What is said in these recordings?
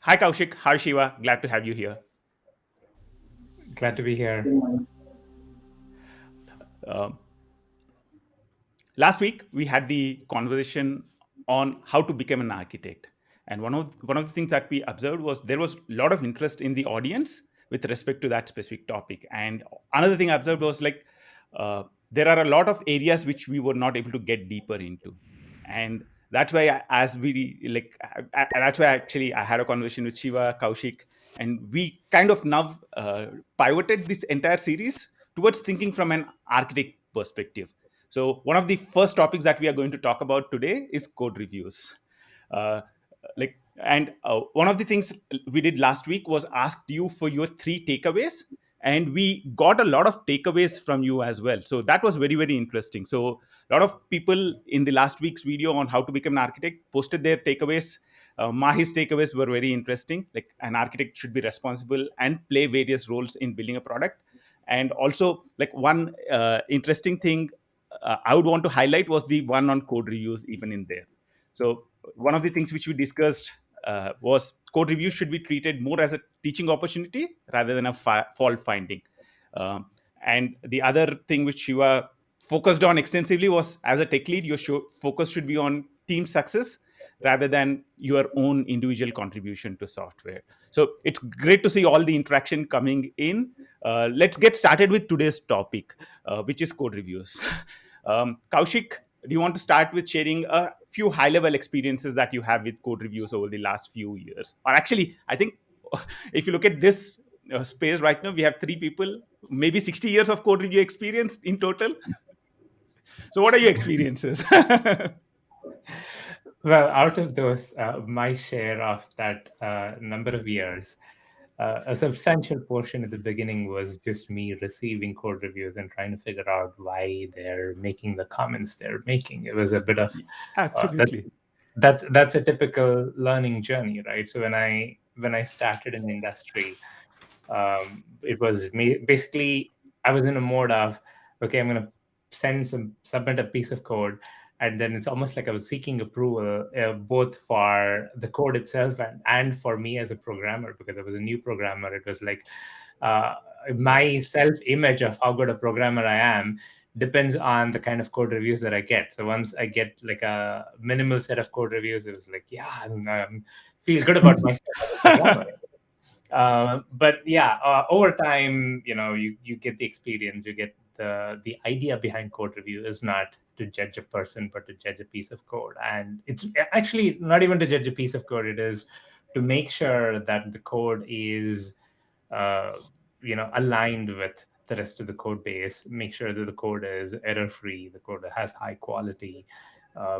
Hi, Koushik. Hi, Siva. Glad to have you here. Glad to be here. Um, Last week, we had the conversation on how to become an architect. And one of the things that we observed was there was a lot of interest in the audience with respect to that specific topic. And another thing I observed was uh, there are a lot of areas which we were not able to get deeper into. And that's why, as we like, that's why actually I had a conversation with Shiva, Kaushik, and we kind of now pivoted this entire series towards thinking from an architect perspective. So one of the first topics that we are going to talk about today is code reviews. Uh, and one of the things we did last week was asked you for your three takeaways, and we got a lot of takeaways from you as well. So that was very, very interesting. So a lot of people in the last week's video on how to become an architect posted their takeaways. Mahi's takeaways were very interesting. Like an architect should be responsible and play various roles in building a product. And also, like one interesting thing I would want to highlight was the one on code reviews, even in there. So one of the things which we discussed was code reviews should be treated more as a teaching opportunity rather than a fault finding. Um, and the other thing which Shiva focused on extensively was, as a tech lead, your focus should be on team success rather than your own individual contribution to software. So it's great to see all the interaction coming in. Let's get started with today's topic, which is code reviews. Kaushik, do you want to start with sharing a few high level experiences that you have with code reviews over the last few years? Or actually, I think if you look at this space right now, we have three people, maybe 60 years of code review experience in total. So, what are your experiences? Well, out of those, my share of that number of years, a substantial portion at the beginning was just me receiving code reviews and trying to figure out why they're making the comments they're making. It was a bit of that. Absolutely. That's a typical learning journey, right? So when I started in the industry, it was me basically I was in a mode of, okay, I'm going to submit a piece of code, and then it's almost like I was seeking approval, both for the code itself and for me as a programmer, because I was a new programmer. It was like uh, my self image of how good a programmer I am depends on the kind of code reviews that I get. So once I get like a minimal set of code reviews, it was like, yeah, feel good about myself as a programmer. But yeah, over time, you get the experience, you get the idea behind code review is not to judge a person, but to judge a piece of code. And it's actually not even to judge a piece of code. It is to make sure that the code is, uh, aligned with the rest of the code base. Make sure that the code is error free, the code has high quality. A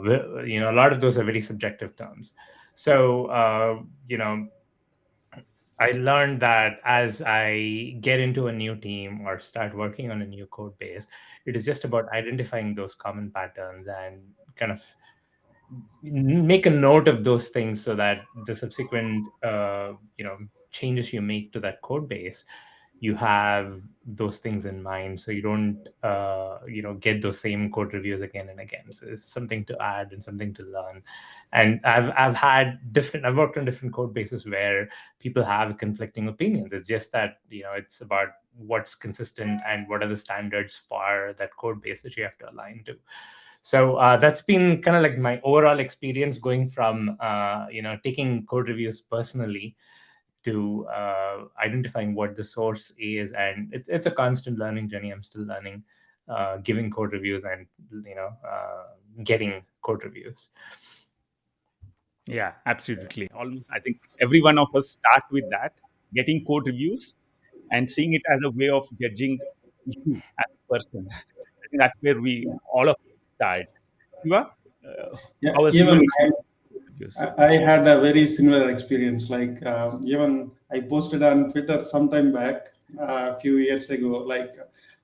lot of those are very subjective terms. So, I learned that as I get into a new team or start working on a new code base, it is just about identifying those common patterns and kind of make a note of those things so that the subsequent changes you make to that code base, you have those things in mind, so you don't get those same code reviews again and again. So it's something to add and something to learn. And I've worked on different code bases where people have conflicting opinions. It's just that it's about what's consistent and what are the standards for that code base that you have to align to. So that's been kind of like my overall experience, going from taking code reviews personally to identifying what the source is. And it's a constant learning journey. I'm still learning, giving code reviews and getting code reviews. Yeah, absolutely. Almost, I think every one of us start with that, getting code reviews and seeing it as a way of judging you as a person. I think that's where we all of us start. Shiva, Yeah, how was your even experience with reviews? I had a very similar experience. Like even I posted on Twitter sometime back, a few years ago. Like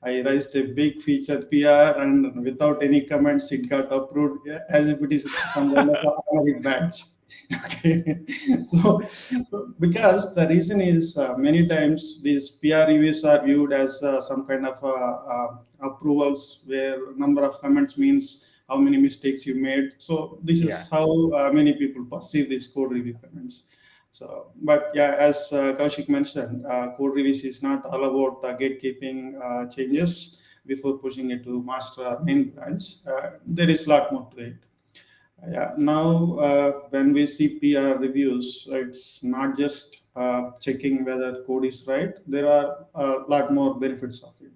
I raised a big feature PR, and without any comments, it got approved, yeah, as if it is some kind of a honorary badge. Okay, so because the reason is many times these PR reviews are viewed as some kind of approvals, where number of comments means how many mistakes you made. So this Yeah. is how many people perceive these code review comments. So, but yeah, as Kaushik mentioned, code reviews is not all about gatekeeping changes before pushing it to master or main branch. There is a lot more to it. Yeah. Now, when we see PR reviews, it's not just checking whether code is right. There are a lot more benefits of it.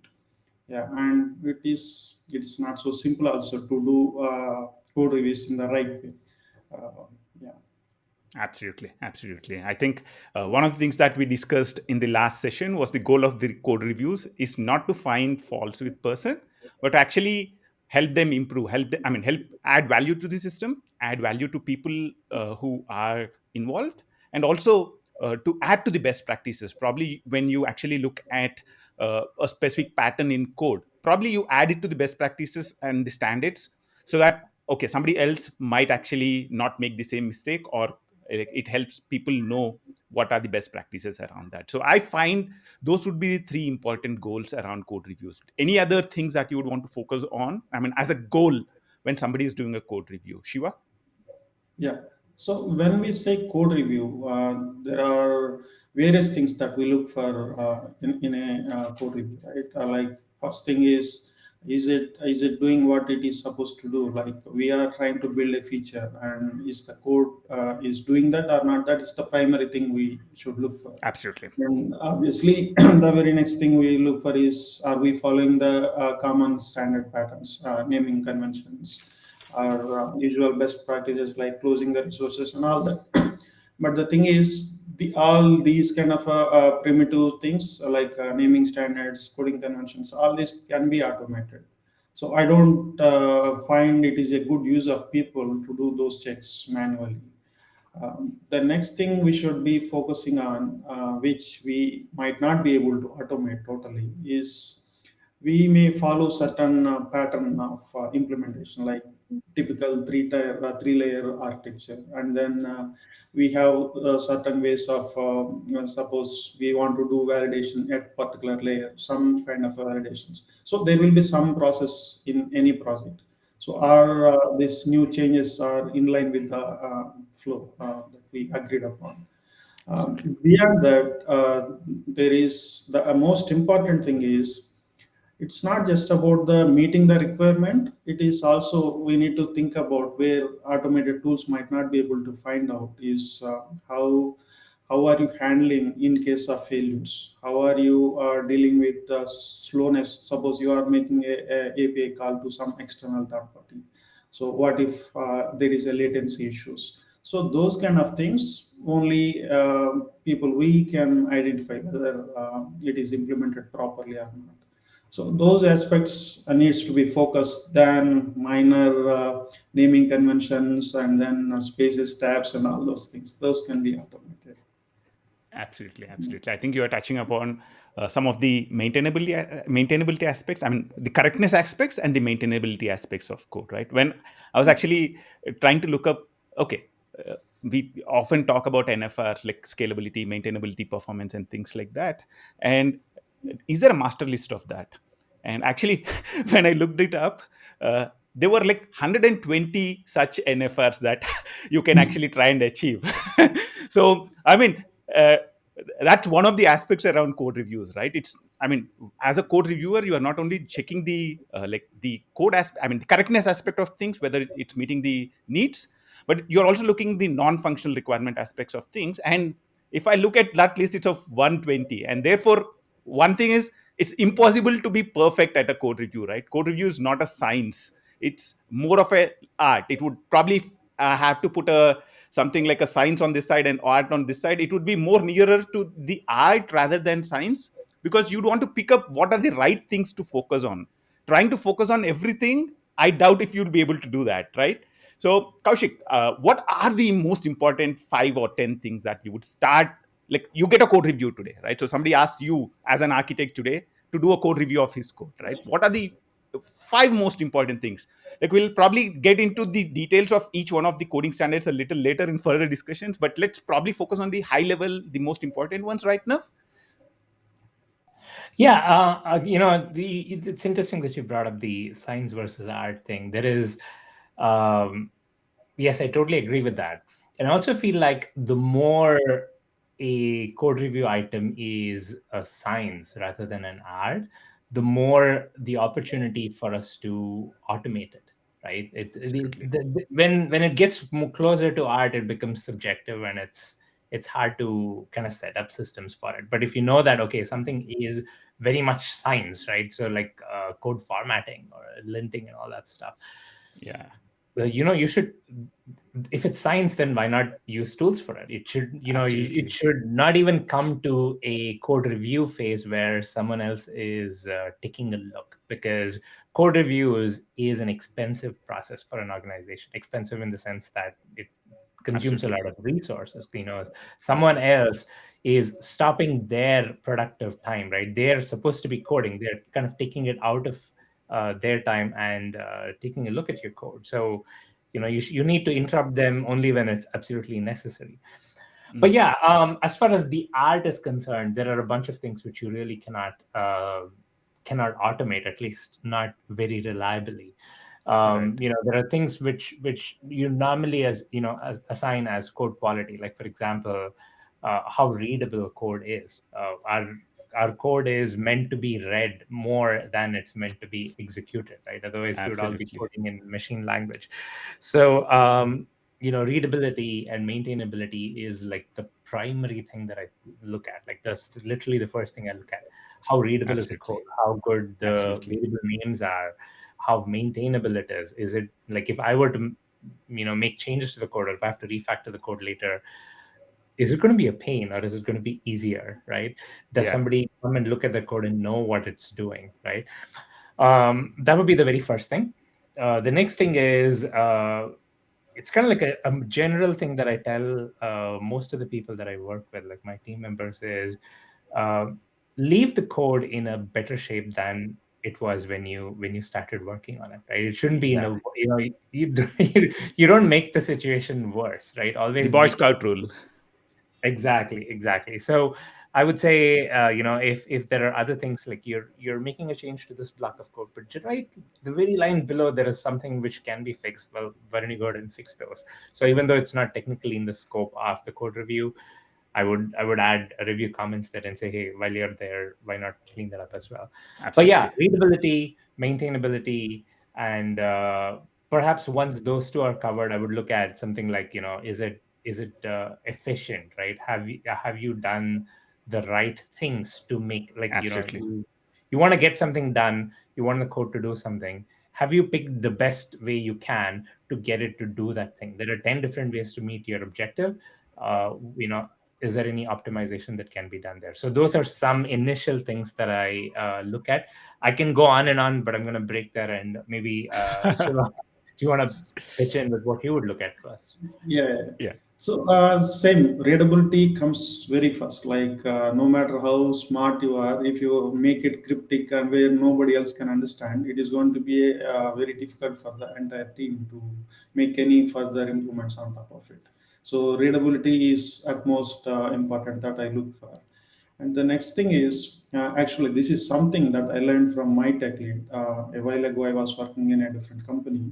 Yeah, and it's not so simple also to do code reviews in the right way. Yeah. Absolutely, absolutely. I think one of the things that we discussed in the last session was the goal of the code reviews is not to find faults with person, but actually help them improve, help add value to the system, add value to people who are involved, and also to add to the best practices. Probably when you actually look at a specific pattern in code, probably you add it to the best practices and the standards so that okay, somebody else might actually not make the same mistake, or it helps people know what are the best practices around that. So I find those would be the three important goals around code reviews. Any other things that you would want to focus on, as a goal when somebody is doing a code review, Shiva? Yeah. So when we say code review, there are various things that we look for in a code review, right? Like first thing is it doing what it is supposed to do? Like we are trying to build a feature, and is the code is doing that or not? That is the primary thing we should look for. Absolutely. And obviously, the very next thing we look for is, are we following the common standard patterns, naming conventions, or usual best practices like closing the resources and all that. But the thing is, all these kind of primitive things like naming standards, coding conventions, all this can be automated. So I don't find it is a good use of people to do those checks manually. The next thing we should be focusing on, which we might not be able to automate totally, is we may follow certain pattern of implementation, like typical three layer architecture, and then we have certain ways of suppose we want to do validation at particular layer, some kind of validations. So there will be some process in any project. So our these new changes are in line with the flow that we agreed upon. Absolutely. Beyond that, there is the most important thing is, it's not just about the meeting the requirement. It is also we need to think about where automated tools might not be able to find out is how are you handling in case of failures? How are you dealing with the slowness? Suppose you are making a API call to some external third party. So what if there is a latency issues? So those kind of things only people we can identify whether it is implemented properly or not. So those aspects needs to be focused than minor naming conventions and then spaces tabs and all those things. Those can be automated. Absolutely, absolutely. I think you are touching upon some of the maintainability aspects. The correctness aspects and the maintainability aspects of code. Right. When I was actually trying to look up, okay, we often talk about NFRs like scalability, maintainability, performance, and things like that. And is there a master list of that? And actually, when I looked it up, uh, there were like 120 such NFRs that you can actually try and achieve. So, uh, that's one of the aspects around code reviews, right? As a code reviewer, you are not only checking the the the correctness aspect of things, whether it's meeting the needs, but you're also looking the non-functional requirement aspects of things. And if I look at that list, it's of 120, and therefore one thing is, it's impossible to be perfect at a code review, right? Code review is not a science, it's more of a art. It would probably have to put a something like a science on this side and art on this side. It would be more nearer to the art rather than science, because you'd want to pick up what are the right things to focus on. Trying to focus on everything, I doubt if you'd be able to do that, right? So, Kaushik, what are the most important 5 or 10 things that you would start? Like, you get a code review today, right? So somebody asks you as an architect today to do a code review of his code, right? What are the 5 most important things? Like, we'll probably get into the details of each one of the coding standards a little later in further discussions, but let's probably focus on the high level, the most important ones right now. Yeah, it's interesting that you brought up the science versus art thing. There is, yes, I totally agree with that. And I also feel like the more a code review item is a science rather than an art, the more the opportunity for us to automate it, right? Absolutely. When it gets closer to art, it becomes subjective, and it's hard to kind of set up systems for it. But if you know that, okay, something is very much science, right? So like code formatting or linting and all that stuff, Yeah, you should, if it's science, then why not use tools for it? It should, it absolutely. should not even come to a code review phase where someone else is taking a look, because code reviews is an expensive process for an organization. Expensive in the sense that it consumes a Absolutely. lot of resources. Someone else is stopping their productive time, right? They're supposed to be coding, they're kind of taking it out of their time and taking a look at your code. So you need to interrupt them only when it's absolutely necessary. But Mm. yeah, as far as the art is concerned, there are a bunch of things which you really cannot automate, at least not very reliably. Right. There are things which you normally assign as code quality, like for example, how readable code is. Our code is meant to be read more than it's meant to be executed, right? Otherwise we would all be Absolutely. coding in machine language. So readability and maintainability is like the primary thing that I look at. Like that's literally the first thing I look at. How readable is the code? Absolutely. How good the Absolutely. variable names are? How maintainable it is? Is it like, if I were to make changes to the code, or if I have to refactor the code later, is it going to be a pain, or is it going to be easier, right? Does Yeah. somebody come and look at the code and know what it's doing, right? That would be the very first thing. The next thing is, it's kind of like a general thing that I tell most of the people that I work with, like my team members, is uh, leave the code in a better shape than it was when you started working on it, right? It shouldn't be in Yeah. a, you don't make the situation worse, right? The Always Boy make. Scout rule. Exactly, exactly. So I would say, if there are other things, like you're making a change to this block of code, but right, the very line below there is something which can be fixed. Well, why don't you go ahead and fix those? So even though it's not technically in the scope of the code review, I would add a review comments there and say, hey, while you're there, why not clean that up as well? But yeah, Absolutely. readability, maintainability, and perhaps once those two are covered, I would look at something like, is it efficient, right? Have you done the right things to make, like, Absolutely. you want to get something done, you want the code to do something. Have you picked the best way you can to get it to do that thing? There are 10 different ways to meet your objective. uh, you know is there any optimization that can be done there? So those are some initial things that I look at. I can go on and on, but I'm going to break there, and maybe Shiva, do you want to pitch in with what you would look at first? Yeah. Yeah. So same readability comes very first. Like no matter how smart you are, if you make it cryptic and where nobody else can understand, it is going to be very difficult for the entire team to make any further improvements on top of it. So readability is at most important that I look for. And the next thing is actually this is something that I learned from my tech lead. A while ago, I was working in a different company,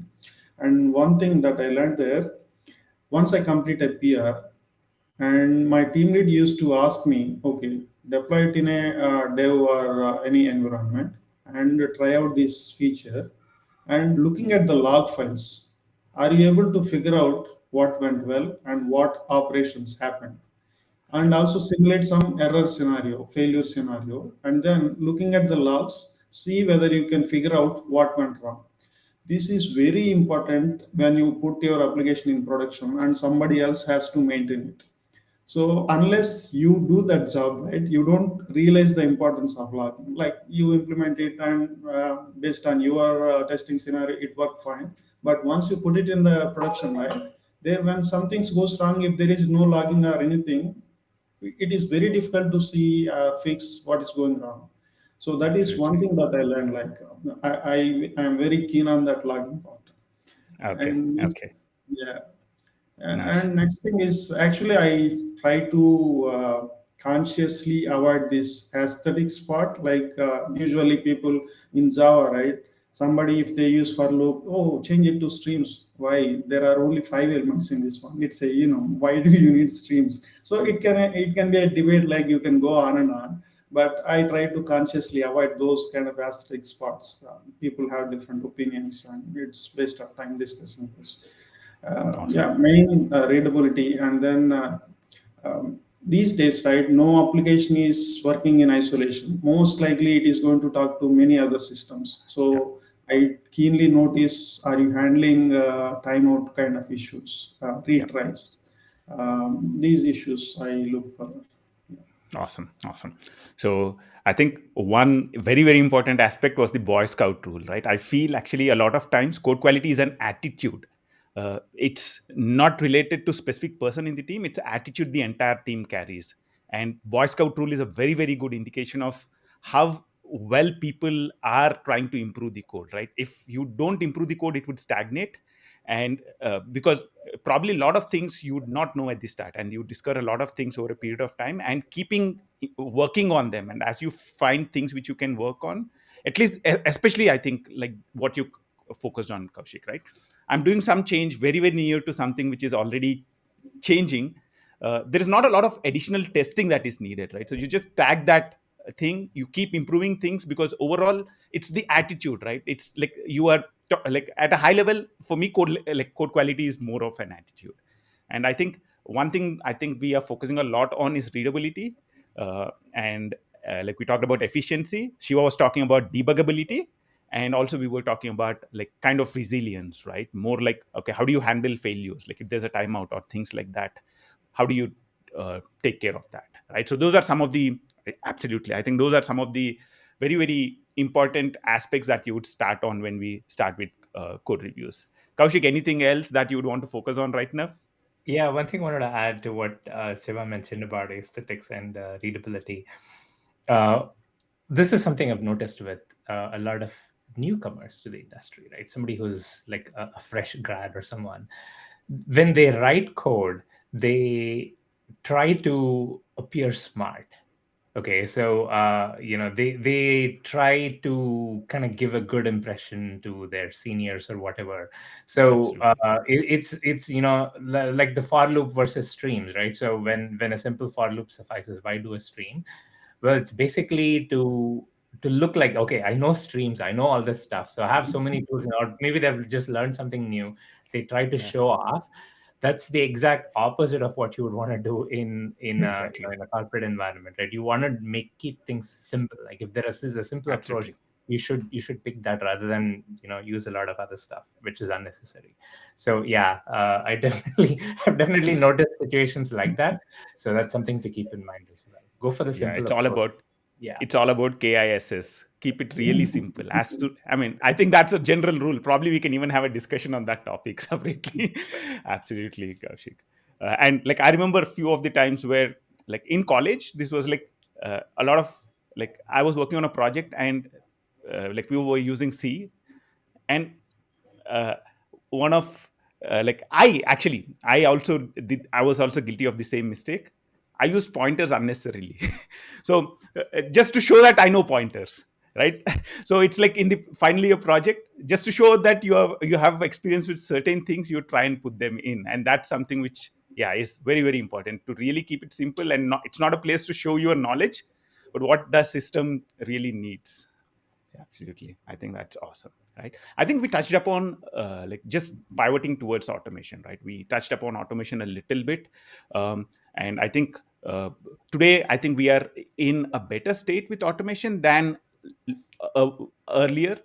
and one thing that I learned there, once I complete a PR, and my team lead used to ask me, okay, deploy it in a dev or any environment and try out this feature. And looking at the log files, are you able to figure out what went well and what operations happened? And also simulate some error scenario, failure scenario, and then looking at the logs, see whether you can figure out what went wrong. This is very important when you put your application in production and somebody else has to maintain it. So unless you do that job right, you don't realize the importance of logging. Like you implement it and based on your testing scenario, it worked fine. But once you put it in the production right, there when something goes wrong, if there is no logging or anything, it is very difficult to see fix what is going wrong. So that is one Absolutely. thing that I learned. Like I am very keen on that logging part. Okay. And Okay. yeah, Nice. and next thing is actually I try to consciously avoid this aesthetics part. Like usually people in Java, right? Somebody, if they use for loop, oh, change it to streams. Why? There are only 5 elements in this one. It's a, why do you need streams? So it can be a debate, like you can go on and on. But I try to consciously avoid those kind of aesthetic spots. People have different opinions, and it's waste of time discussing this. Awesome. Yeah, main readability, and then these days, right, no application is working in isolation. Most likely, it is going to talk to many other systems. Yeah. So I keenly notice: are you handling timeout kind of issues, Yeah. retries? These issues I look for. Awesome. Awesome. So I think one very, very important aspect was the Boy Scout rule, right? I feel actually a lot of times code quality is an attitude. It's not related to specific person in the team. It's attitude the entire team carries. And Boy Scout rule is a very, very good indication of how well people are trying to improve the code, right? If you don't improve the code, it would stagnate. And because probably a lot of things you would not know at the start, and you discover a lot of things over a period of time, and keeping working on them, and as you find things which you can work on, at least especially I think like what you focused on, Koushik, right? I'm doing some change very, very near to something which is already changing. There is not a lot of additional testing that is needed, right? So you just tag that thing, you keep improving things, because overall it's the attitude, right? It's like you are like at a high level. For me, code quality is more of an attitude. And I think one thing I think we are focusing a lot on is readability. And like we talked about efficiency, Shiva was talking about debuggability, and also we were talking about like kind of resilience, right? More like, okay, how do you handle failures, like if there's a timeout or things like that, how do you take care of that, right? So those are some of the, absolutely, I think those are some of the very, very important aspects that you would start on when we start with code reviews. Koushik, anything else that you would want to focus on right now? Yeah, one thing I wanted to add to what Siva mentioned about aesthetics and readability. Uh, this is something I've noticed with a lot of newcomers to the industry, right? Somebody who's like a fresh grad or someone. When they write code, they try to appear smart. Okay, so they try to kind of give a good impression to their seniors or whatever. So Absolutely. it's like the for loop versus streams, right? So when a simple for loop suffices, why do a stream? Well, it's basically to look like, okay, I know streams, I know all this stuff, so I have so many tools, or maybe they've just learned something new. They try to Yeah, show off. That's the exact opposite of what you would want to do in exactly. in a corporate environment, right? You want to keep things simple. Like if there is a simple approach, Absolutely. you should pick that rather than use a lot of other stuff which is unnecessary. So yeah, I definitely I've definitely noticed situations like that. So that's something to keep in mind as well. Go for the Yeah, simple it's all approach. about Yeah. it's all about KISS. Keep it really simple. I mean, I think that's a general rule. Probably we can even have a discussion on that topic separately. Absolutely, Kaushik. And like I remember a few of the times where, like in college, this was like a lot of, like I was working on a project, and like we were using C, and uh, one of like I was also guilty of the same mistake. I used pointers unnecessarily. So just to show that I know pointers, right? So it's like in the finally a project, just to show that you have experience with certain things, you try and put them in, and that's something which, yeah, is very, very important to really keep it simple. And it's not a place to show your knowledge, but what the system really needs. Absolutely. I think that's awesome, right? I think we touched upon like just pivoting towards automation, right? We touched upon automation a little bit. And I think today, I think we are in a better state with automation than uh, earlier.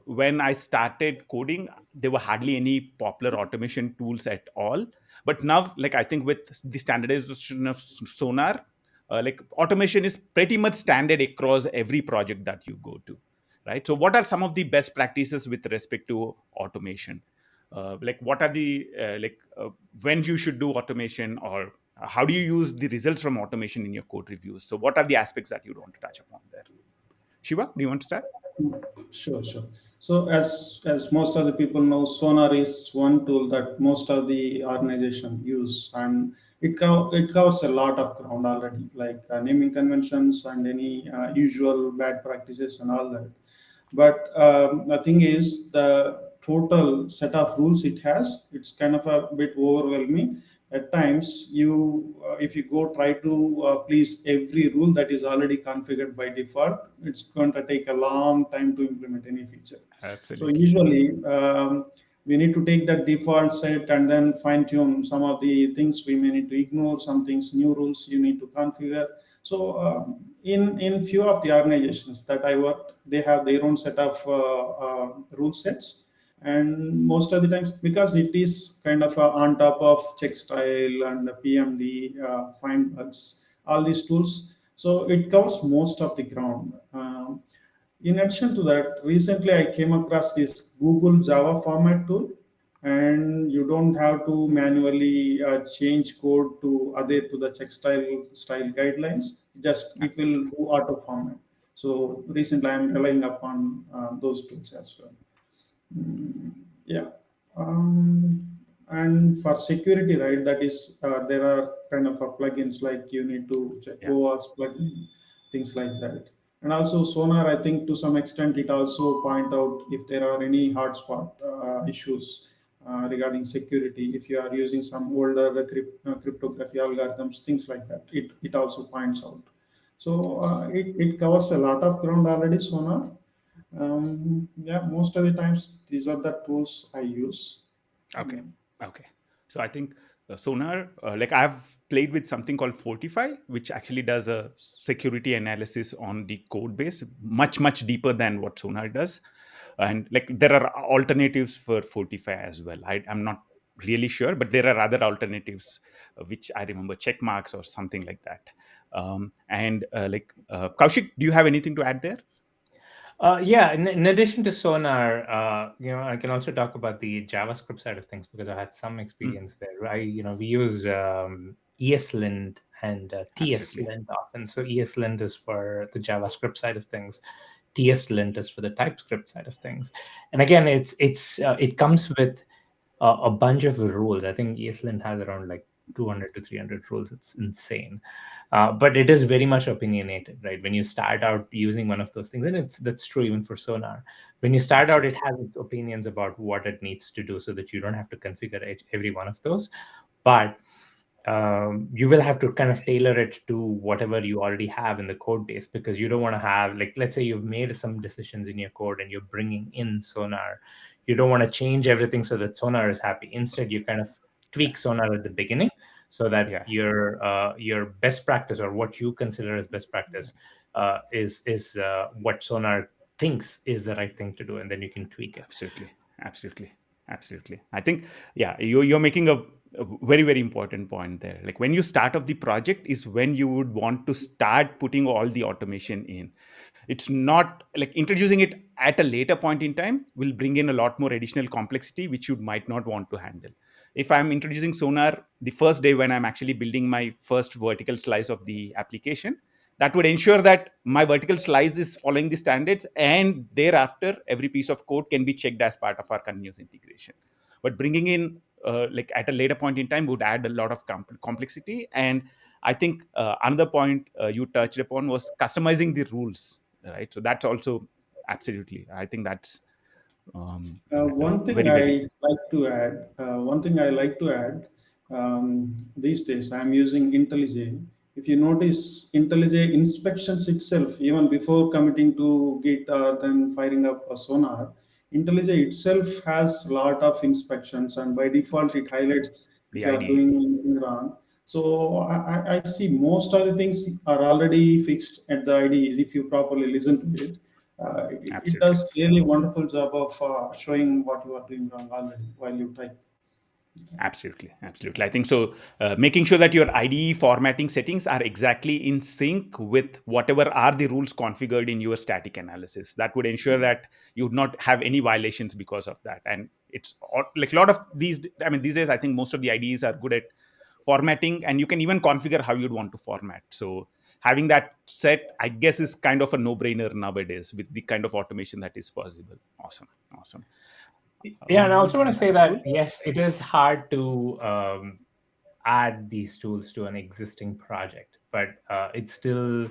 When I started coding, there were hardly any popular automation tools at all. But now, like I think with the standardization of Sonar, like automation is pretty much standard across every project that you go to, right? So what are some of the best practices with respect to automation? Like what are the when you should do automation, or how do you use the results from automation in your code reviews? So what are the aspects that you want to touch upon there? Shiva, do you want to start? Sure, sure. So as most of the people know, Sonar is one tool that most of the organization use, and it covers a lot of ground already, like naming conventions and any usual bad practices and all that. But the thing is, the total set of rules it has, it's kind of a bit overwhelming. At times, if you go try to please every rule that is already configured by default, it's going to take a long time to implement any feature. So Absolutely. usually, we need to take that default set and then fine tune some of the things we may need to ignore, some things, new rules you need to configure. So in few of the organizations that I worked, they have their own set of rule sets, and most of the times, because it is kind of on top of check style and PMD, find bugs, all these tools, so it covers most of the ground. In addition to that, recently I came across this Google Java format tool, and you don't have to manually change code to adhere to the check style guidelines. Just it will Absolutely. do auto format. So recently I'm relying upon those tools as well. Mm, yeah. Um, and for security, right, that is, there are kind of plugins like you need to check Yeah. OAuth plugin, things like that. And also Sonar, I think to some extent it also point out if there are any hotspot issues regarding security. If you are using some older cryptography algorithms, things like that, it also points out. So it covers a lot of ground already, Sonar. Yeah, most of the times these are the tools I use. Okay. Mm. Okay. So I think Sonar, like I've played with something called Fortify, which actually does a security analysis on the code base, much deeper than what Sonar does. And like there are alternatives for Fortify as well. I'm not really sure, but there are other alternatives, which I remember, check marks or something like that. And Kaushik, do you have anything to add there? Yeah, in addition to Sonar, I can also talk about the JavaScript side of things because I had some Mm, experience there. We use ESLint and absolutely. TSLint often. So ESLint is for the JavaScript side of things. TSLint is for the TypeScript side of things. And again, it comes with a bunch of rules. I think ESLint has around like 200 to 300 rules. It's insane. But it is very much opinionated, right? When you start out using one of those things, and that's true even for Sonar. When you start out, it Absolutely. has its opinions about what it needs to do so that you don't have to configure every one of those. But you will have to kind of tailor it to whatever you already have in the code base, because you don't want to have, like, let's say you've made some decisions in your code and you're bringing in Sonar. You don't want to change everything so that Sonar is happy. Instead, you kind of Yeah. tweak Sonar at the beginning so that Yeah. your best practice, or what you consider as best practice, is what Sonar thinks is the right thing to do, and then you can tweak it. Absolutely, absolutely, absolutely. I think, yeah, you're making a very important point there. Like when you start off the project is when you would want to start putting all the automation in. It's not like introducing it at a later point in time will bring in a lot more additional complexity which you might not want to handle. If I'm introducing Sonar the first day when I'm actually building my first vertical slice of the application, that would ensure that my vertical slice is following the standards, and thereafter every piece of code can be checked as part of our continuous integration. But bringing in like at a later point in time would add a lot of complexity. And I think another point you touched upon was customizing the rules, right? So that's also absolutely, I think that's One thing very very. I like to add, these days I'm using IntelliJ. If you notice, IntelliJ inspections itself, even before committing to Git or then firing up a Sonar, IntelliJ itself has a lot of inspections, and by default it highlights if The you are IDE. doing anything wrong. So I see most of the things are already fixed at the IDE if you properly listen to it. It Absolutely. does really wonderful job of showing what you are doing wrong already while you type. Absolutely, absolutely. I think so. Making sure that your IDE formatting settings are exactly in sync with whatever are the rules configured in your static analysis. That would ensure that you would not have any violations because of that. And it's like a lot of these. I mean, these days I think most of the IDEs are good at formatting, and you can even configure how you'd want to format. So having that set, I guess, is kind of a no-brainer nowadays with the kind of automation that is possible. Awesome, awesome. Yeah, and I also want to say That's cool. that yes, it is hard to add these tools to an existing project, but it's still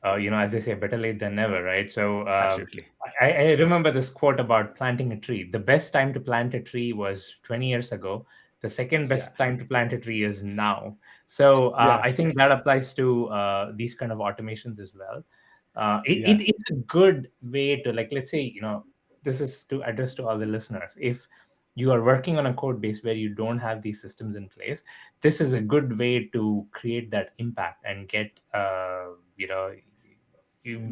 as they say, better late than never, right? So Absolutely. I remember this quote about planting a tree. The best time to plant a tree was 20 years ago. The second Yeah. best time to plant a tree is now. So Yeah. I think that applies to these kind of automations as well. Yeah. It's a good way to, like, let's say, this is to address to all the listeners. If you are working on a code base where you don't have these systems in place, this is a good way to create that impact and get No.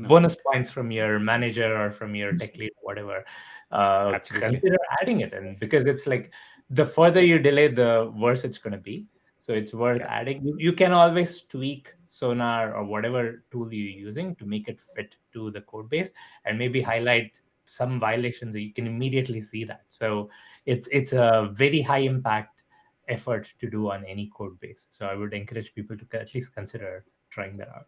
bonus points from your manager or from your tech lead, whatever. Absolutely. Consider adding it, and because it's like, the further you delay, the worse it's going to be. So it's worth Yeah. adding. You can always tweak Sonar or whatever tool you're using to make it fit to the code base, and maybe highlight some violations that you can immediately see that. So it's a very high impact effort to do on any code base. So I would encourage people to at least consider trying that out.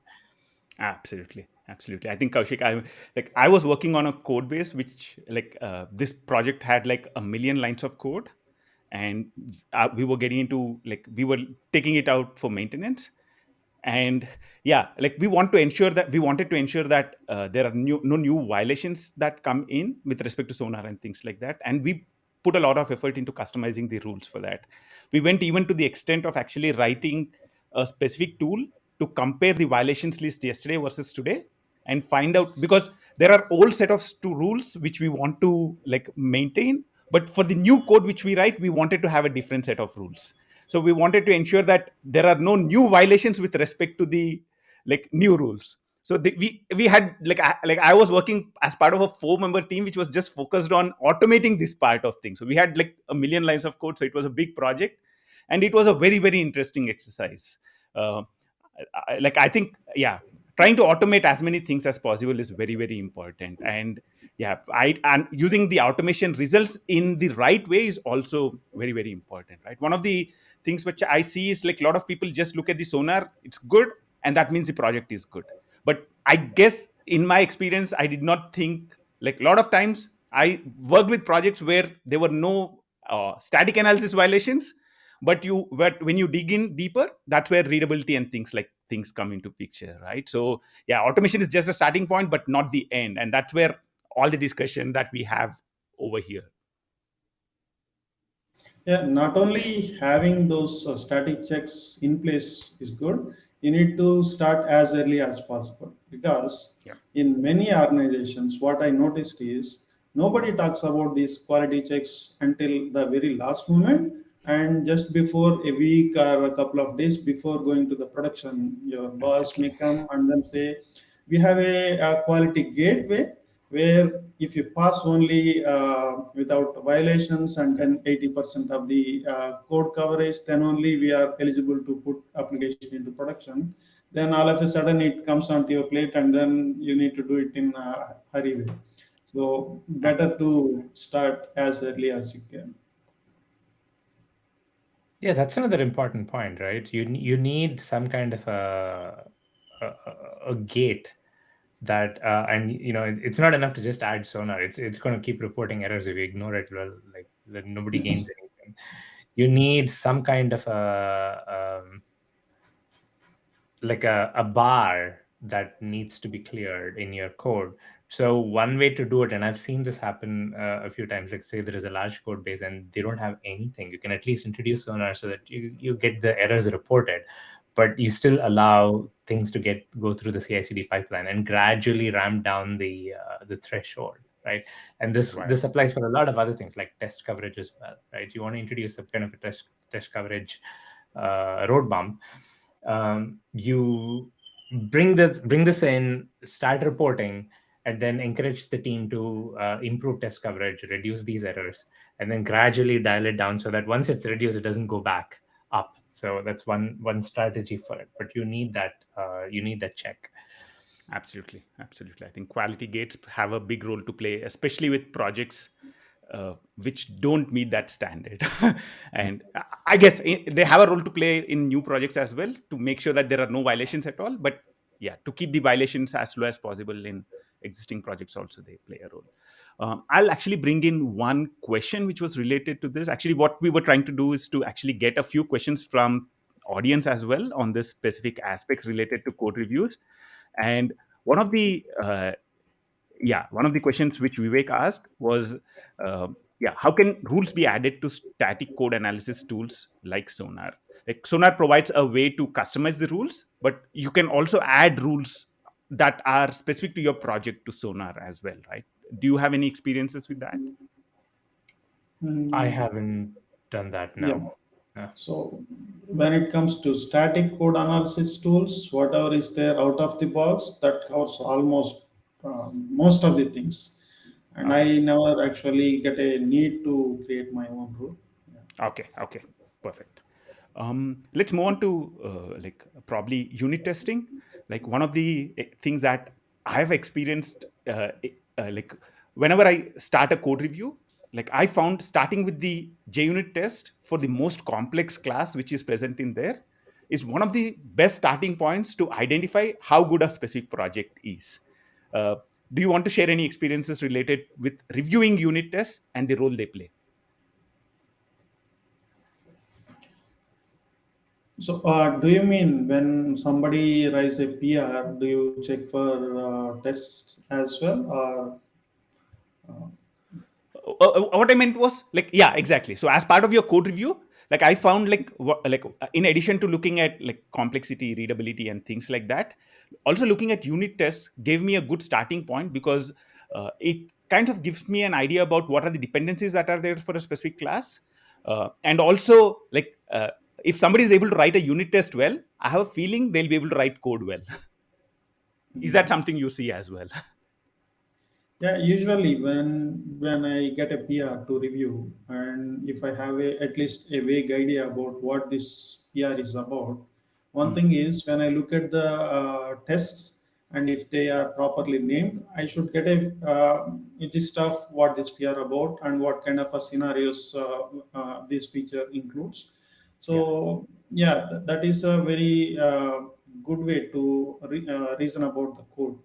Absolutely. Absolutely. I think Kaushik, I was working on a code base which this project had like a million lines of code, and we were getting into we were taking it out for maintenance. And yeah, we wanted to ensure that there are no new violations that come in with respect to Sonar and things like that, and we put a lot of effort into customizing the rules for that. We went even to the extent of actually writing a specific tool to compare the violations list yesterday versus today, and find out, because there are old set of two rules which we want to maintain, but for the new code which we write, we wanted to have a different set of rules. So we wanted to ensure that there are no new violations with respect to the new rules. So we had I was working as part of a 4-member team which was just focused on automating this part of things. So we had like a million lines of code, so it was a big project, and it was a very very interesting exercise. uh, I think, yeah, trying to automate as many things as possible is very very important. And yeah, and using the automation results in the right way is also very very important, right? One of the things which I see is like a lot of people just look at the Sonar, it's good, and that means the project is good. But I guess in my experience, I did not think, like a lot of times I worked with projects where there were no static analysis violations, but when you dig in deeper, that's where readability and things come into picture, right? So yeah, automation is just a starting point but not the end, and that's where all the discussion that we have over here. Yeah, not only having those static checks in place is good, you need to start as early as possible, because Yeah. in many organizations, what I noticed is nobody talks about these quality checks until the very last moment, and just before a week or a couple of days before going to the production, your boss may Exactly. come and then say, we have a quality gateway where if you pass only without violations and then 80% of the code coverage, then only we are eligible to put application into production. Then all of a sudden it comes onto your plate, and then you need to do it in a hurry way. So better to start as early as you can. Yeah, that's another important point, right? You need some kind of a gate that, and it's not enough to just add Sonar. It's going to keep reporting errors if you ignore it. Well, like, then nobody gains anything. You need some kind of a bar that needs to be cleared in your code. So one way to do it, and I've seen this happen a few times, like say there is a large code base and they don't have anything, you can at least introduce Sonar so that you get the errors reported, but you still allow things to go through the CI/CD pipeline and gradually ramp down the threshold, right? And this Right. applies for a lot of other things like test coverage as well, right? You want to introduce some kind of a test coverage road bump. You bring this in, start reporting, and then encourage the team to improve test coverage, reduce these errors, and then gradually dial it down so that once it's reduced, it doesn't go back up. So that's one strategy for it. But you need that check. Absolutely, absolutely. I think quality gates have a big role to play, especially with projects which don't meet that standard. And I guess they have a role to play in new projects as well, to make sure that there are no violations at all. But yeah, to keep the violations as low as possible in existing projects also, they play a role. I'll actually bring in one question which was related to this. Actually, what we were trying to do is to actually get a few questions from audience as well on this specific aspects related to code reviews. And one of the one of the questions which Vivek asked was, how can rules be added to static code analysis tools like Sonar? Like Sonar provides a way to customize the rules, but you can also add rules that are specific to your project to Sonar as well, right? Do you have any experiences with that? I Mm, haven't done that, yeah. no. No. So when it comes to static code analysis tools, whatever is there out of the box, that covers almost most of the things. And Okay. I never actually get a need to create my own rule. Okay. Okay. Perfect. Let's move on to probably unit testing. Like one of the things that I have experienced, like whenever I start a code review, like I found starting with the JUnit test for the most complex class which is present in there is one of the best starting points to identify how good a specific project is. Uh, do you want to share any experiences related with reviewing unit tests and the role they play? So, do you mean when somebody writes a PR, do you check for tests as well, or What I meant was like, yeah, exactly. So as part of your code review, like I found in addition to looking at like complexity, readability, and things like that, also looking at unit tests gave me a good starting point because it kind of gives me an idea about what are the dependencies that are there for a specific class, and also if somebody is able to write a unit test well, I have a feeling they'll be able to write code well. Is that something you see as well? yeah, usually when I get a PR to review, and if I have at least a vague idea about what this PR is about, one Hmm. thing is when I look at the tests and if they are properly named, I should get a gist of what this PR about and what kind of a scenarios this feature includes. Yeah. So yeah, that is a very good way to reason about the code.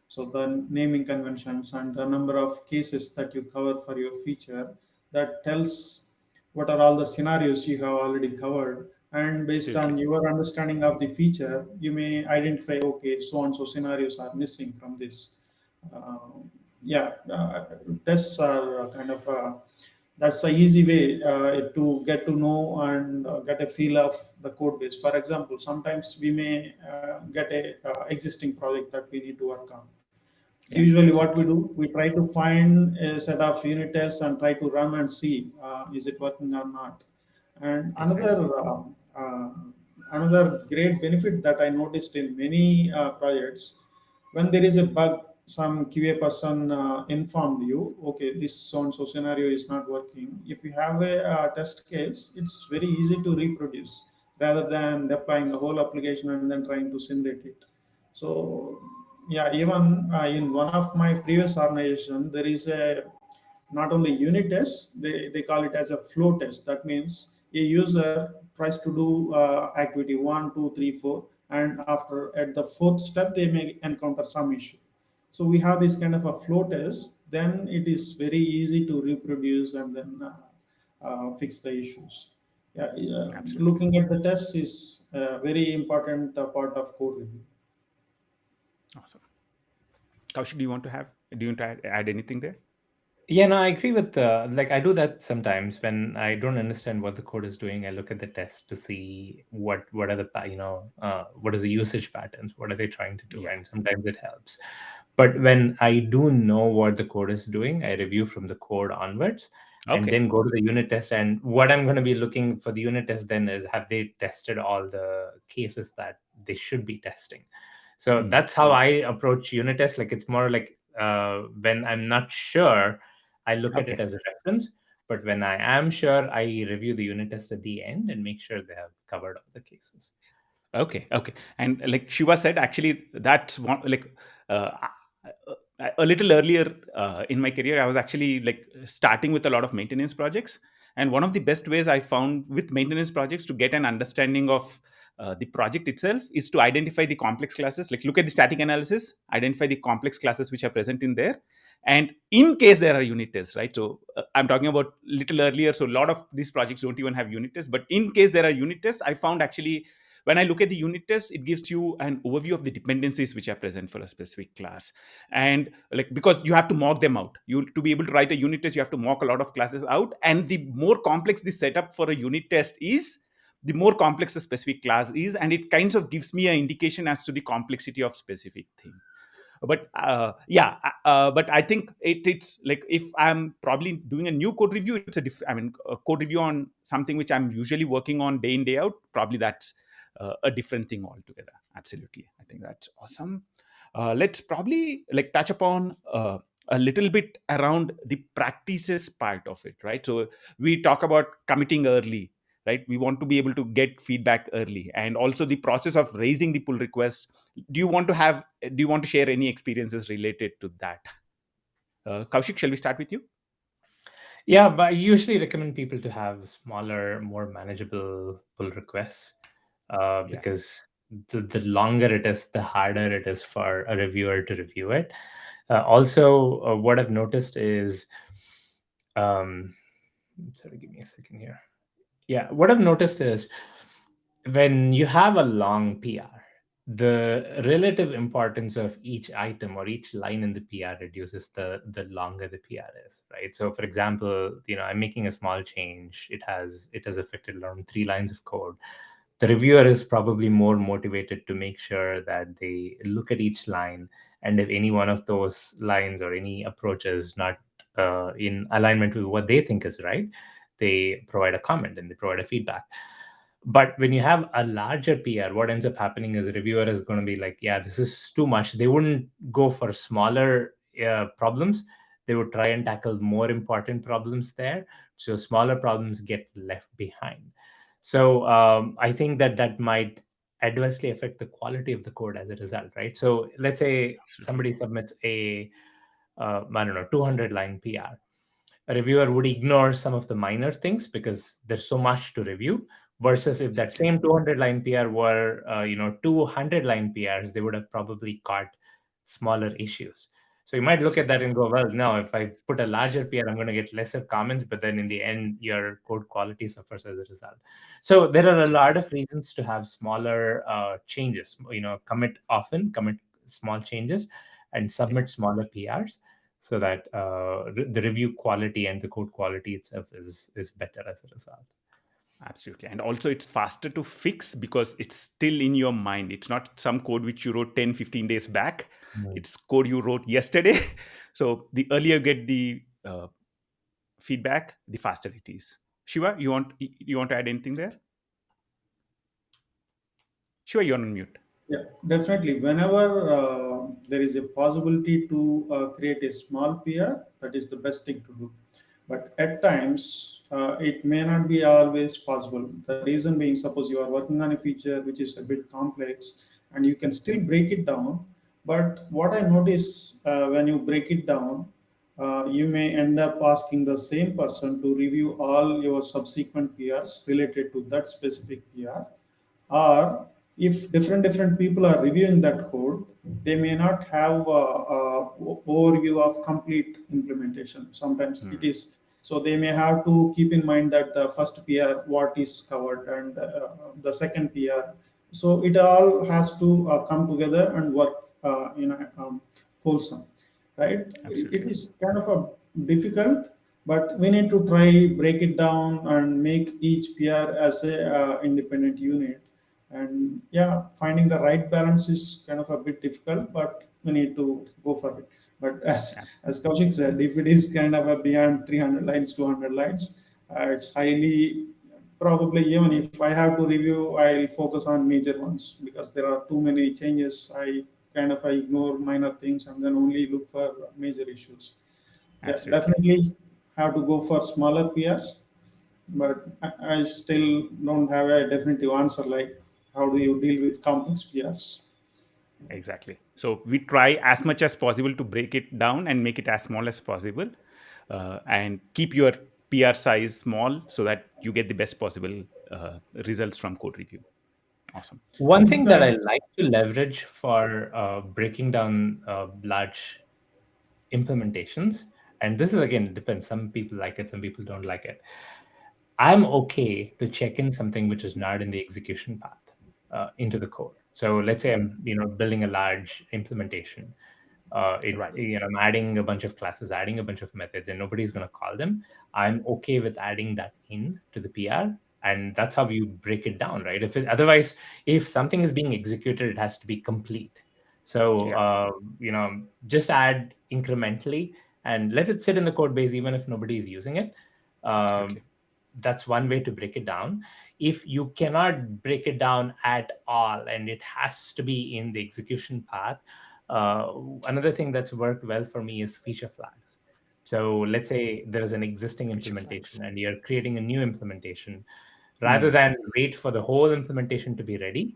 So the naming conventions and the number of cases that you cover for your feature, that tells what are all the scenarios you have already covered. And based on Absolutely. your understanding of the feature, you may identify, okay, so and so scenarios are missing from this. Uh, yeah, tests are kind of that's a easy way to get to know and get a feel of the code base. For example, sometimes we may get a existing project that we need to work on. Yeah. Usually what we Absolutely. do, we try to find a set of unit tests and try to run and see is it working or not. And Exactly. uh, another great benefit that I noticed in many projects, when there is a bug, some QA person informed you, okay, this so and so scenario is not working. If you have a test case, it's very easy to reproduce rather than deploying the whole application and then trying to simulate it. So yeah, even in one of my previous organization, there is a not only unit test, they call it as a flow test. That means a user tries to do activity one, two, three, four, and after at the fourth step, they may encounter some issue. So we have this kind of a flow test. Then it is very easy to reproduce and then fix the issues. Yeah, yeah, Absolutely. looking at the tests is a very important part of code review. Awesome. Kaushik, do you want to add anything there? Yeah, no, I agree with like I do that sometimes when I don't understand what the code is doing. I look at the test to see what are the what is the usage patterns, what are they trying to do, Yeah. and sometimes it helps. But when I do know what the code is doing, I review from the code onwards and Okay. then go to the unit test. And what I'm going to be looking for the unit test then is, have they tested all the cases that they should be testing? So Hmm. that's how I approach unit tests. Like it's more like when I'm not sure, I look at it Okay. as a reference. But when I am sure, I review the unit test at the end and make sure they have covered all the cases. Okay. Okay. And like Shiva said, actually, that's one uh, a little earlier in my career, I was actually like starting with a lot of maintenance projects. And one of the best ways I found with maintenance projects to get an understanding of the project itself is to identify the complex classes. Like look at the static analysis, identify the complex classes which are present in there. And in case there are unit tests, right? So I'm talking about little earlier. So a lot of these projects don't even have unit tests. But in case there are unit tests, I found actually when I look at the unit test, it gives you an overview of the dependencies which are present for a specific class. And like, because you have to mock them out, you to be able to write a unit test, you have to mock a lot of classes out. And the more complex the setup for a unit test is, the more complex the specific class is, and it kinds of gives me an indication as to the complexity of specific thing. But but I think it's like, if I'm probably doing a new code review, it's a code review on something which I'm usually working on day in day out, probably that's a different thing altogether. Absolutely, I think that's awesome. Let's probably like touch upon a little bit around the practices part of it, right? So we talk about committing early, right? We want to be able to get feedback early, and also the process of raising the pull request. Do you want to share any experiences related to that? Kaushik, shall we start with you? Yeah, but I usually recommend people to have smaller, more manageable pull requests, Yeah. because the longer it is, the harder it is for a reviewer to review it. Also, what I've noticed is, sorry, give me a second here. Yeah, what I've noticed is, when you have a long PR, the relative importance of each item or each line in the PR reduces the longer the PR is, right? So, for example, I'm making a small change. It has affected around 3 lines of code. The reviewer is probably more motivated to make sure that they look at each line, and if any one of those lines or any approach is not in alignment with what they think is right, they provide a comment and they provide a feedback. But when you have a larger PR, what ends up happening is the reviewer is going to be like, yeah, this is too much. They wouldn't go for smaller problems. They would try and tackle more important problems there. So smaller problems get left behind. So I think that might adversely affect the quality of the code as a result, right? So let's say Absolutely. somebody submits I don't know, 200-line PR. A reviewer would ignore some of the minor things because there's so much to review, versus if that Absolutely. same 200-line PR were 200-line PRs, they would have probably caught smaller issues. So you might look at that Absolutely. and go, well, no, if I put a larger PR, I'm going to get lesser comments, but then in the end your code quality suffers as a result. So there are a lot Absolutely. of reasons to have smaller changes. Commit often, commit small changes, and Yeah. submit smaller PRs, so that the review quality and the code quality itself is better as a result. Absolutely. And also it's faster to fix because it's still in your mind. It's not some code which you wrote 10, 15 days back. Mm. It's code you wrote yesterday. So the earlier you get the feedback, the faster it is. Shiva, you want to add anything there? Shiva, you're on mute. Yeah, definitely. Whenever there is a possibility to create a small PR, that is the best thing to do. But at times, it may not be always possible. The reason being, suppose you are working on a feature which is a bit complex, and you can still break it down. But what I notice when you break it down, you may end up asking the same person to review all your subsequent PRs related to that specific PR. Or if different people are reviewing that code, they may not have a overview of complete implementation. Sometimes it Hmm. is, so they may have to keep in mind that the first PR what is covered, and the second PR. So it all has to come together and work wholesome, right? It Absolutely. is kind of a difficult, but we need to try break it down and make each PR as a independent unit. And yeah, finding the right balance is kind of a bit difficult, but we need to go for it. But Ab- as Kaushik said, if it is kind of a beyond 300 lines, 200 lines, it's highly probably, even if I have to review, I'll focus on major ones because there are too many changes. I ignore minor things and then only look for major issues. Yeah, Absolutely. definitely have to go for smaller PRs, but I still don't have a definitive answer. Like, how do you deal with complex PRs? Exactly. So we try as much as possible to break it down and make it as small as possible, and keep your PR size small so that you get the best possible results from code review. Awesome. One In thing that I fact, like to leverage for breaking down large implementations, and this is again depends. Some people like it, some people don't like it. I'm okay to check in something which is not in the execution path. into the code. So let's say I'm building a large implementation. Right. I'm adding a bunch of classes, adding a bunch of methods, and nobody's going to call them. I'm okay with adding that in to the PR, and that's how you break it down, right? Otherwise, if something is being executed, it has to be complete. So Yeah. just add incrementally and let it sit in the code base, even if nobody is using it. Um, Absolutely. that's one way to break it down. If you cannot break it down at all and it has to be in the execution path, uh, another thing that's worked well for me is feature flags. So let's say there's an existing Feature flags. implementation and you're creating a new implementation. Rather Mm, than wait for the whole implementation to be ready,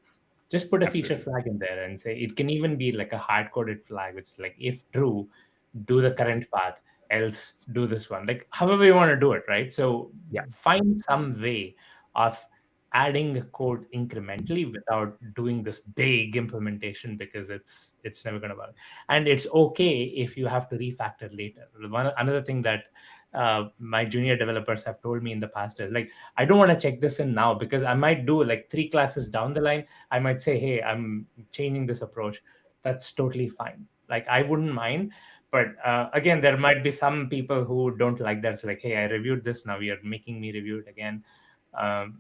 just put a feature absolutely. flag in there and say it can even be like a hard coded flag, which is like, if true, do the current path, else do this one. Like however you want to do it, right? So Yeah. find some way of adding code incrementally without doing this big implementation, because it's never going to work. And it's okay if you have to refactor later. Another thing that my junior developers have told me in the past is like, I don't want to check this in now because I might do like 3 classes down the line. I might say, hey, I'm changing this approach. That's totally fine. Like I wouldn't mind. But again, there might be some people who don't like that. It's like, hey, I reviewed this. Now you're making me review it again.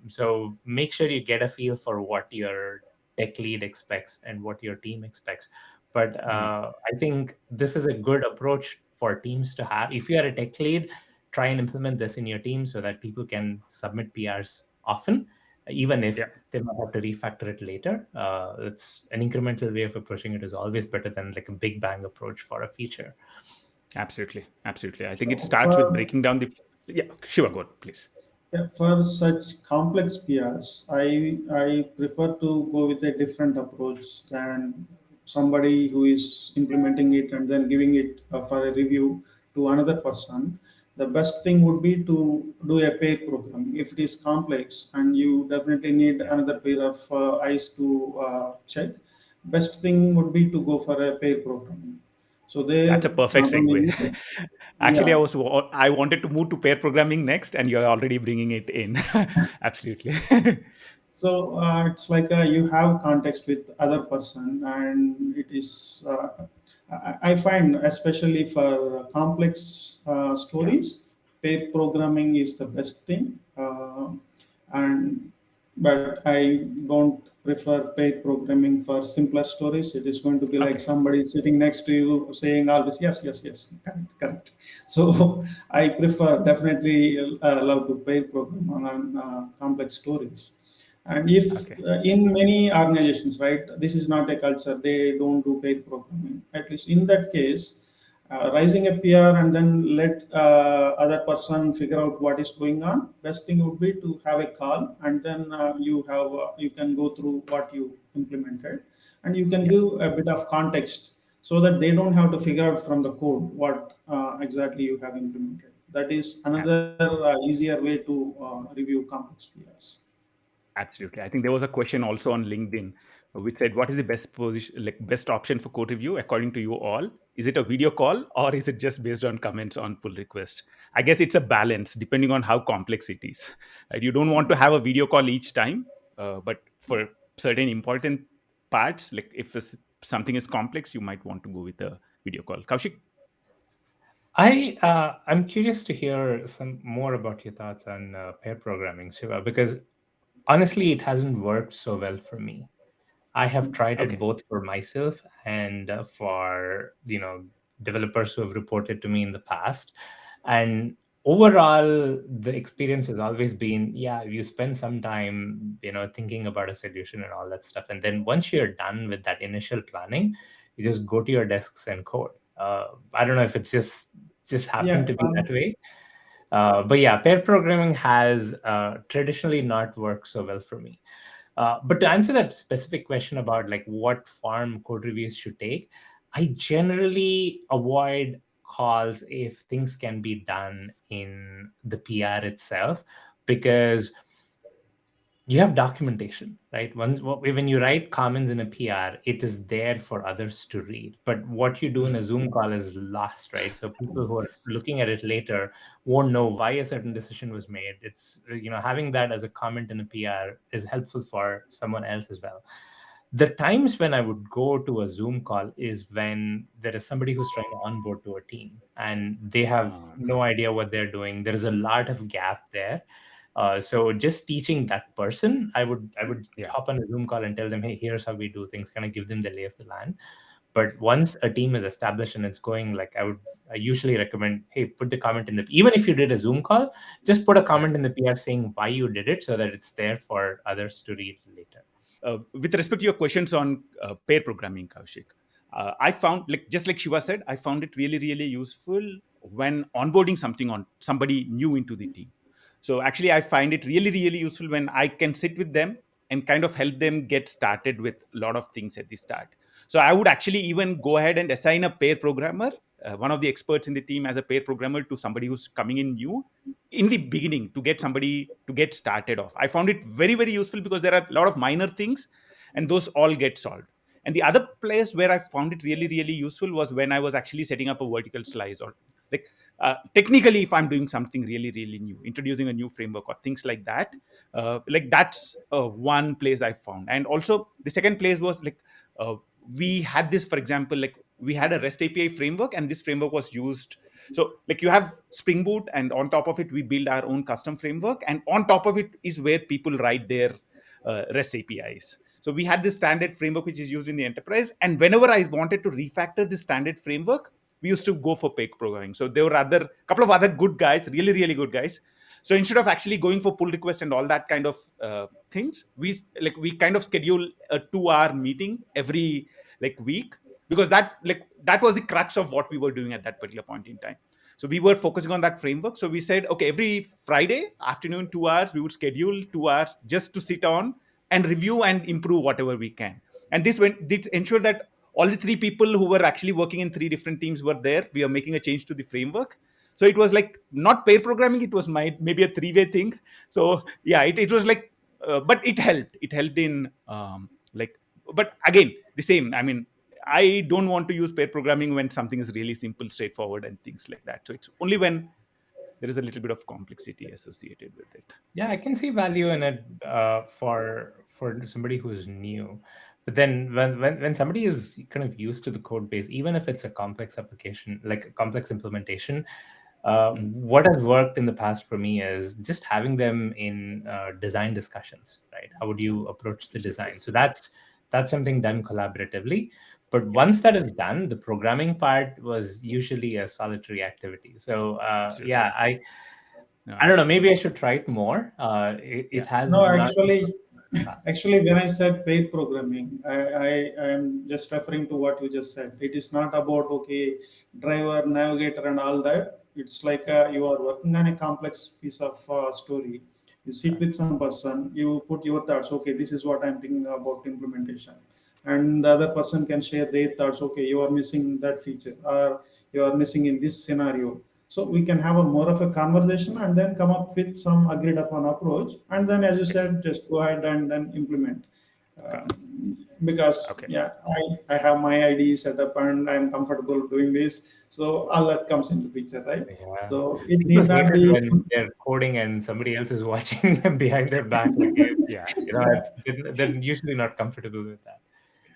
So make sure you get a feel for what your tech lead expects and what your team expects. But Mm, I think this is a good approach for teams to have. If you are a tech lead, try and implement this in your team so that people can submit PRs often, even if yeah. they might have to refactor it later. It's an incremental way of approaching it is always better than like a big bang approach for a feature. Absolutely. Absolutely. I think it So starts with for breaking down the. Yeah. Shiva, go on, please. Yeah, for such complex PRs, I prefer to go with a different approach than somebody who is implementing it and then giving it for a review to another person. The best thing would be to do a pair programming. If it is complex and you definitely need another pair of eyes to check, best thing would be to go for a pair programming. So That's a there, perfect not only segue. you, Actually, yeah. I wanted to move to pair programming next, and you're already bringing it in. Absolutely. So it's like you have context with other person, and it is. I find especially for complex Yeah. stories, pair programming is the best thing. And but I don't prefer pair programming for simpler stories. It is going to be like Okay. somebody sitting next to you saying always yes, yes, yes, correct, correct. So I prefer definitely love to pair program on complex stories. And if Okay. in many organizations, right, this is not a culture, they don't do paid programming. At least in that case, raising a PR and then let other person figure out what is going on. Best thing would be to have a call, and then you can go through what you implemented, and you can Yeah. give a bit of context so that they don't have to figure out from the code what exactly you have implemented. That is another easier way to review complex PRs. Absolutely. I think there was a question also on LinkedIn which said, "What is the best position, like best option for code review according to you all? Is it a video call or is it just based on comments on pull request?" I guess it's a balance depending on how complex it is. Right? You don't want to have a video call each time, but for certain important parts, like if something is complex, you might want to go with a video call. Kaushik. I'm curious to hear some more about your thoughts on pair programming, Shiva, because honestly, it hasn't worked so well for me. I have tried it Okay. both for myself and for developers who have reported to me in the past. And overall, the experience has always been, yeah, you spend some time thinking about a solution and all that stuff, and then once you're done with that initial planning, you just go to your desks and code. I don't know if it's just happened Yeah, to be that way, but yeah, pair programming has traditionally not worked so well for me. But to answer that specific question about like what form code reviews should take, I generally avoid calls if things can be done in the PR itself, because you have documentation, right? When you write comments in a PR, it is there for others to read. But what you do in a Zoom call is lost, right? So people who are looking at it later won't know why a certain decision was made. It's, having that as a comment in a PR is helpful for someone else as well. The times when I would go to a Zoom call is when there is somebody who's trying to onboard to a team and they have no idea what they're doing. There is a lot of gap there. So just teaching that person, I would Yeah. hop on a Zoom call and tell them, hey, here's how we do things, kind of give them the lay of the land. But once a team is established and it's going, like I usually recommend, hey, put the comment in the, even if you did a Zoom call, just put a Yeah. comment in the PR saying why you did it so that it's there for others to read later. With respect to your questions on pair programming, Koushik, I found, like just like Shiva said, I found it really, really useful when onboarding something on somebody new into the team. So actually, I find it really, really useful when I can sit with them and kind of help them get started with a lot of things at the start. So I would actually even go ahead and assign a pair programmer, one of the experts in the team as a pair programmer to somebody who's coming in new in the beginning to get somebody to get started off. I found it very, very useful because there are a lot of minor things and those all get solved. And the other place where I found it really, really useful was when I was actually setting up a vertical slice, or like technically, if I'm doing something really, really new, introducing a new framework or things like that. Like that's one place I found. And also the second place was like we had this, for example, like we had a REST API framework, and this framework was used. So like you have Spring Boot, and on top of it we build our own custom framework, and on top of it is where people write their REST APIs. So we had this standard framework which is used in the enterprise, and whenever I wanted to refactor this standard framework, we used to go for pair programming. So there were other couple of other good guys, really, really good guys. So instead of actually going for pull request and all that kind of things, we kind of schedule a 2-hour meeting every like week, because that was the crux of what we were doing at that particular point in time. So we were focusing on that framework. So we said, okay, every Friday afternoon, 2 hours, we would schedule 2 hours just to sit on and review and improve whatever we can. And this ensured that all the three people who were actually working in three different teams were there. We are making a change to the framework. So it was like not pair programming, it was maybe a three-way thing. So yeah, it was like but it helped in like, but again, the same, I mean, I don't want to use pair programming when something is really simple, straightforward, and things like that. So it's only when there is a little bit of complexity associated with it. Yeah, I can see value in it for somebody who's new. But then when somebody is kind of used to the code base, even if it's a complex application, like a complex implementation, Mm. what has worked in the past for me is just having them in design discussions, right? How would you approach the Absolutely. design? So that's something done collaboratively. But Yeah, once that is done, the programming part was usually a solitary activity. So absolutely. I Yeah. don't know. Maybe I should try it more. It Yeah. has No, not been actually, fast. actually, when I said paid programming, I am just referring to what you just said. It is not about, okay, driver, navigator, and all that. It's like you are working on a complex piece of story. You sit with some person, you put your thoughts. Okay, this is what I'm thinking about implementation, and the other person can share their thoughts. Okay, you are missing that feature, or you are missing in this scenario. So we can have a more of a conversation and then come up with some agreed upon approach, and then, as you Yeah. said, just go ahead and then implement. Okay. Because Okay. yeah, I have my ID set up and I'm comfortable doing this, so all that comes into picture, right? Yeah. So it People need hate not it be. when they're coding and somebody else is watching them behind their back. Like, yeah, Yeah, they're usually not comfortable with that.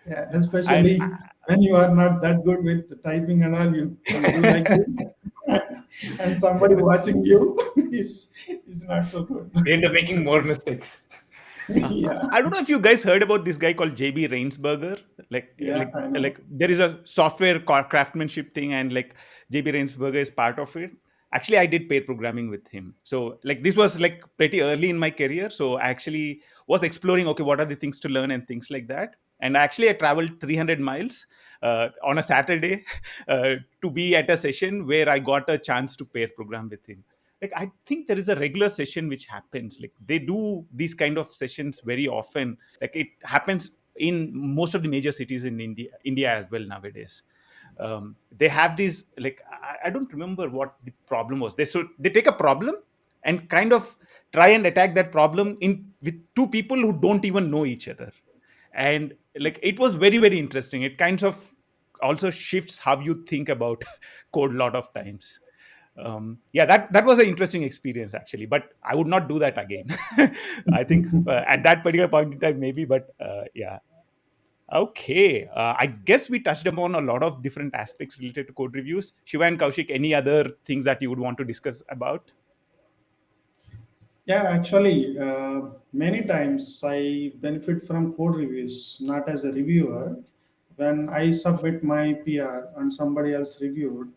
yeah, Yeah. And especially when you are not that good with typing and all, you do like this, and somebody watching you is not so good. They end up making more mistakes. Yeah, I don't know if you guys heard about this guy called JB Rainsberger. Like, yeah, I know. there is a software craftsmanship thing, and like JB Rainsberger is part of it. Actually, I did pair programming with him. So like this was like pretty early in my career. So I actually was exploring, okay, what are the things to learn and things like that. And actually, I traveled 300 miles on a Saturday to be at a session where I got a chance to pair program with him. Like I think there is a regular session which happens, like they do these kind of sessions very often. Like it happens in most of the major cities in India as well nowadays. They have these, like I don't remember what the problem was. They take a problem and kind of try and attack that problem in with two people who don't even know each other. And like it was very, very interesting. It kind of also shifts how you think about code a lot of times. Yeah, that was an interesting experience actually, but I would not do that again. I think at that particular point in time maybe, but yeah. Okay, I guess we touched upon a lot of different aspects related to code reviews. Shiva and Kaushik, any other things that you would want to discuss about? Yeah, actually, many times I benefit from code reviews, not as a reviewer. When I submit my PR and somebody else reviewed,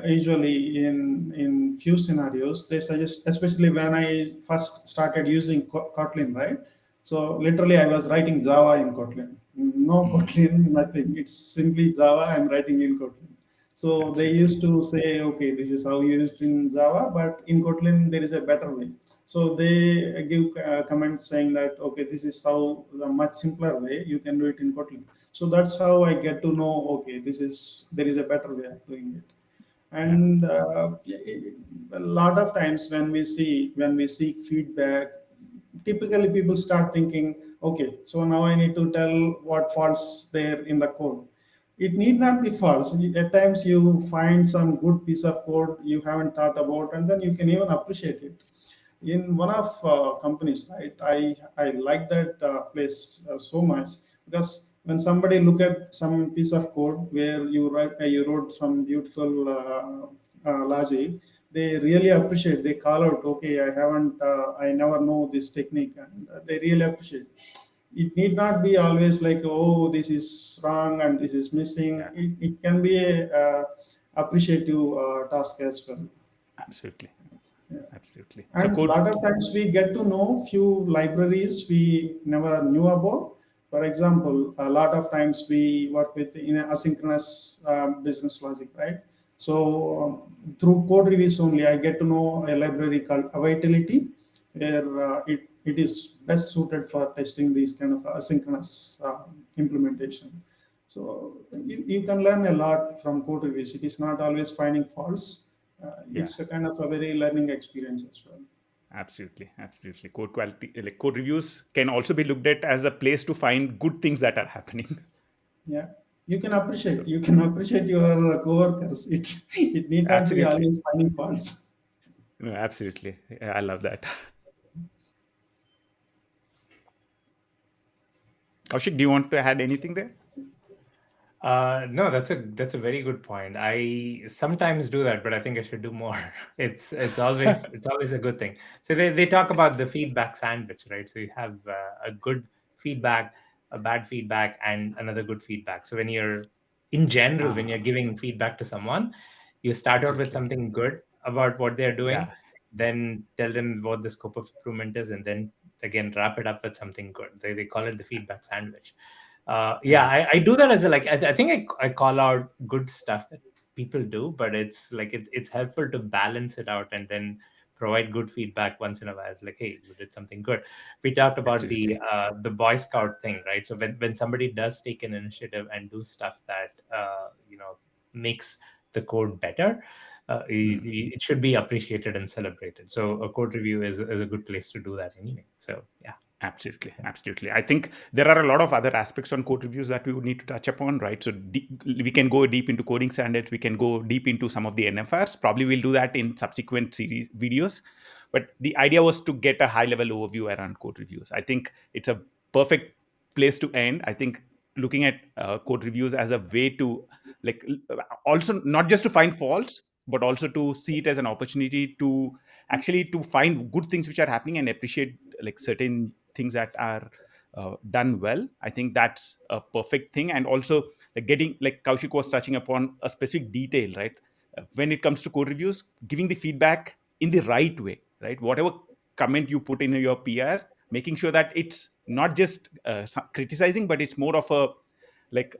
usually in few scenarios they suggest, especially when I first started using Kotlin, right? So literally I was writing Java in Kotlin, no Mm, Kotlin, nothing, it's simply Java I'm writing in Kotlin. So they absolutely. used to say, okay, this is how used in Java, but in Kotlin there is a better way. So they give comments saying that, okay, this is how the much simpler way you can do it in Kotlin. So that's how I get to know, okay, this is, there is a better way of doing it. Yeah, And a lot of times when we seek feedback, typically people start thinking, okay, so now I need to tell what faults there in the code. It need not be false. At times you find some good piece of code you haven't thought about, and then you can even appreciate it. In one of companies, right, I like that place so much, because when somebody look at some piece of code where you wrote some beautiful logic, they really appreciate, they call out, okay, I never know this technique, and they really appreciate. It need not be always like, oh, this is wrong and this is missing. yeah, It can be a appreciative task as well. absolutely, Yeah. absolutely. So And a code, lot of times we get to know few libraries we never knew about. For example, a lot of times we work with in a asynchronous business logic, right? So through code reviews only, I get to know a library called Vitality, where it is best suited for testing these kind of asynchronous implementation. So you can learn a lot from code reviews. It is not always finding faults. yeah, It's a kind of a very learning experience as well. absolutely, absolutely. Code quality, like code reviews, can also be looked at as a place to find good things that are happening. Yeah, you can appreciate. So You can appreciate your coworkers. It need not be absolutely, always finding faults. no, absolutely. Yeah, I love that. Kaushik, do you want to add anything there? No, that's a very good point. I sometimes do that, but I think I should do more. It's always a good thing. So they talk about the feedback sandwich, right? So you have a good feedback, a bad feedback, and another good feedback. So in general, when Ah, you're giving feedback to someone, you start out with absolutely. something good about what they're doing, Yeah, then tell them what the scope of improvement is, and then again wrap it up with something good. They call it the feedback sandwich. Yeah, yeah, I do that as well. Like I think I call out good stuff that people do, but it's like it's helpful to balance it out and then provide good feedback once in a while. It's like, hey, you did something good. We talked about absolutely. the Boy Scout thing, right? So when somebody does take an initiative and do stuff that makes the code better, Mm. it should be appreciated and celebrated. So a code review is a good place to do that anyway. So yeah. Absolutely, absolutely. I think there are a lot of other aspects on code reviews that we would need to touch upon, right? So we can go deep into coding standards. We can go deep into some of the NFRs. Probably we'll do that in subsequent series videos. But the idea was to get a high level overview around code reviews. I think it's a perfect place to end. I think looking at code reviews as a way to like also not just to find faults, but also to see it as an opportunity to actually to find good things which are happening and appreciate like certain things that are done well. I think that's a perfect thing. And also like getting, like Kaushik was touching upon a specific detail, right? When it comes to code reviews, giving the feedback in the right way, right? Whatever comment you put in your PR, making sure that it's not just criticizing, but it's more of a like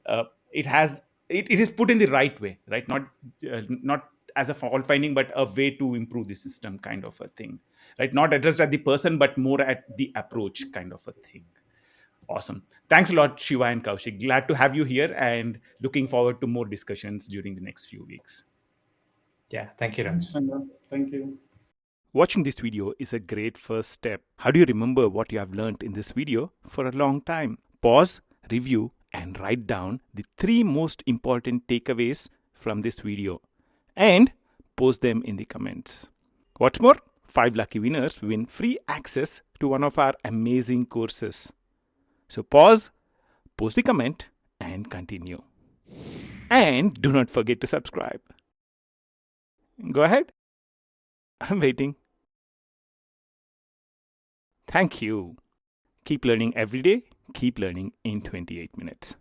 it has it is put in the right way, right? Not as a fault finding, but a way to improve the system kind of a thing, right? Not addressed at the person, but more at the approach kind of a thing. Awesome. Thanks a lot, Shiva and Kaushik. Glad to have you here and looking forward to more discussions during the next few weeks. Yeah, thank you, Thanks, Ranga. Ranga. Thank you. Watching this video is a great first step. How do you remember what you have learned in this video for a long time? Pause, review, and write down the 3 most important takeaways from this video and post them in the comments. What's more, 5 lucky winners win free access to one of our amazing courses. So pause, post the comment, and continue. And do not forget to subscribe. Go ahead. I'm waiting. Thank you. Keep learning every day. Keep learning in 28 minutes.